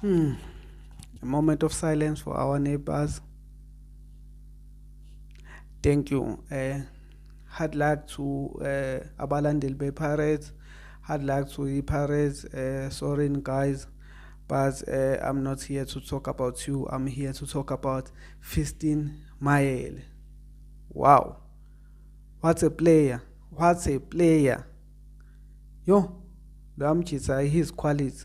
A moment of silence for our neighbors. Thank you. I'd like to abalandeli be-Pirates. I'd like to e-Pirates. Sorry guys, but I'm not here to talk about you. I'm here to talk about Fistin Mael. Wow, what a player! What a player! Yo, lo amjisa his quality.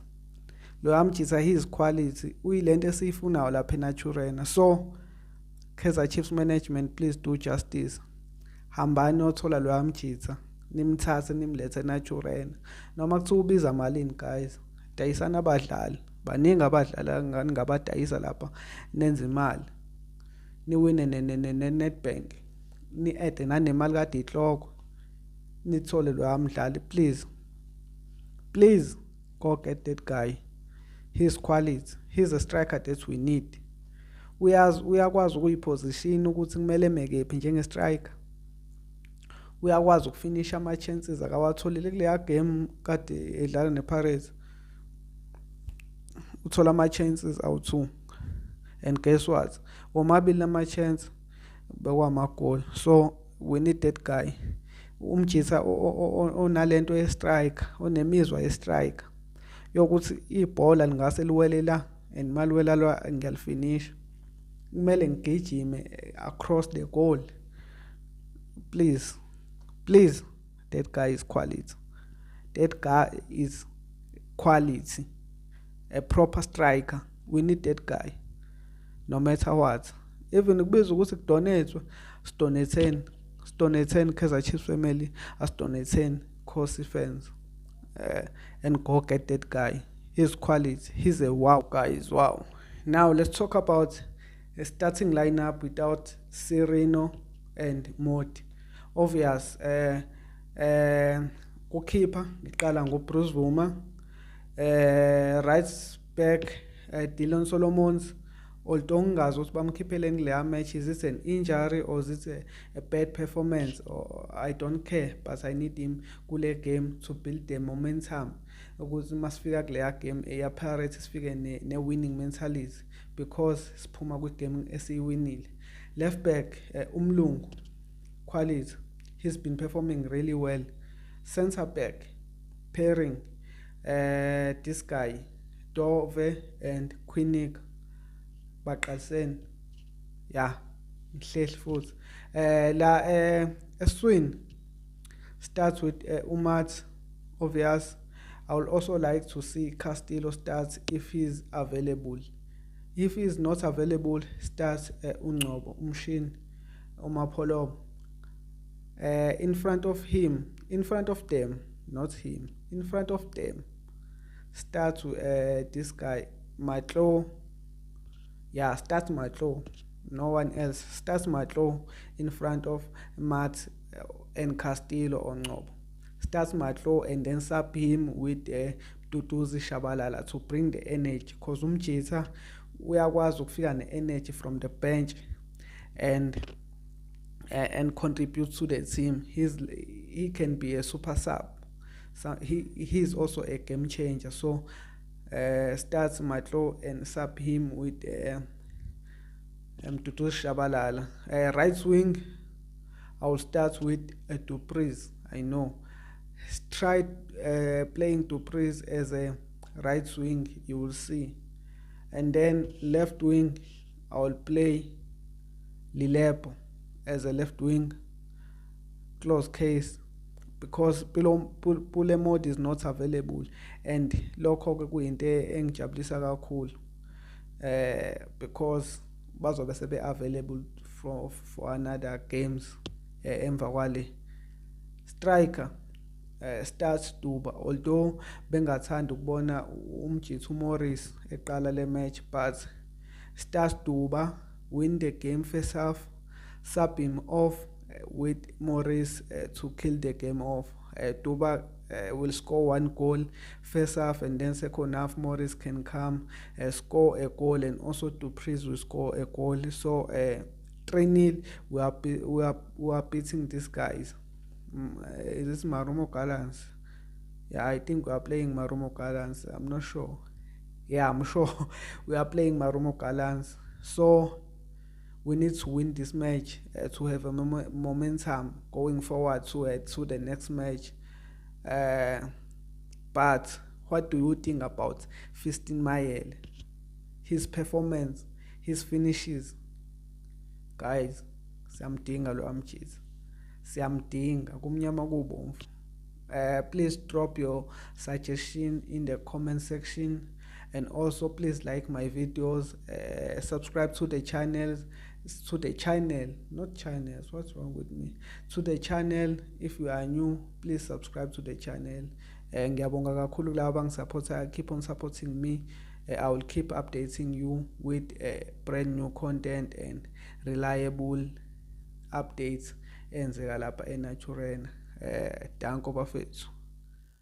Lo amjisa his quality. Uyilento esiyifunayo lapha eNaturena. So Kaizer Chiefs management, please do justice. Hambani othola lo amjitha nimthathe nimlethe eNaturena. Noma kuthiwa ubiza malini guys. Dayisana abadlali. Baningi abadlala ngani ngabadayisa lapha nenza imali. Niwine ne-Nedbank. Ni-ede nanemali kade ihloko. Nithole lo amdlali please. Please go get that guy. His quality. He's a striker that we need. Uyakwazi ukuyiposition ukuthi kumele mekephi njenge-striker. Uyakwazi ukufinisha ama-chances akawatholile kuleya game kade edlala ne-Pirates. Uthola ama-chances awu-2 and guess what, omabili ama-chance bekwamagoli. So we need that guy, umjisa onalento ye-striker, onemizwa ye-striker yokuthi ibhola lingase liwele la and maliwela la ngiyalifinisha. Kumele ngigijime across the goal. Please, that guy is quality. That guy is quality. A proper striker. We need that guy. No matter what. Even kubiza ukuthi kudonate, sidonate Kaizer Chiefs family, asidonate Khosi fans. And go get that guy. His quality. He's a wow guys. Wow. Now let's talk about a starting lineup without Sereno and Modi. Obvious. Goalkeeper ngiqala ngoBruce Vuma. Right back Dylan Solomons. Although ngingazi ukuthi bamkhiphele kuleya match, is it an injury or is it a bad performance, or I don't care, but I need him kule game to build the momentum ukuthi masifika kuleya game eya-Pirates sifike ne-winning mentality because siphuma kwi-game esiyiwinile. Left back Umlungu, quality, he's been performing really well. Centre back pairing this guy Dove and Quinnick baqalisene, yeah, mhlehli futhi. La eswing starts with Umat, obvious. I would also like to see Castillo start if he's available. If he's not available, start Ungcobo, Umshin, Umapolo. In front of them, not him, in front of them, start with this guy, Matlo. Yeah, start Matlo. No one else. Start Matlo in front of Matt and Castillo on Ngobo. Start Matlo and then sub him with Tutuzi Shabalala to bring the energy. Because umjita uyakwazi ukufika ne-energy from the bench and contribute to the team. He can be a super sub. So he's also a game changer. So starts Matlo and sub him with Tutu Shabalala. Right wing, I will start with Dupreez. I know. Try playing Dupreez as a right wing, you will see. And then left wing, I will play Lilepo as a left wing. Close case. Because Pule mode is not available, and lokho ke kuyinto engijabulisa kakhulu because bazobe sebe available for another games emva kwale. Striker starts Duba, although bengathanda ukubona umjithu Morris eqala le match, but starts Duba, win the game first half, sub him off with Morris to kill the game off. Duba will score one goal first half, and then second half Morris can come score a goal, and also Dupreez will score a goal. So 3-0, we are beating these guys. Is this Marumo Gallants? Yeah, I think we are playing Marumo Gallants. I'm not sure. Yeah, I'm sure we are playing Marumo Gallants. So we need to win this match to have a momentum going forward to the next match. Uh, but what do you think about Fiston Mayele? His performance, his finishes. Guys, siyamdinga lo amjezi. Siyamdinga kumnyama kubomvu. Please drop your suggestion in the comment section, and also please like my videos, subscribe to the channels, not channels, what's wrong with me, to the channel. If you are new, please subscribe to the channel. Ngiyabonga kakhulu laba abangisupportayo. Keep on supporting me. I will keep updating you with brand new content and reliable updates enzeka lapha eNaturena. Danko bafethu.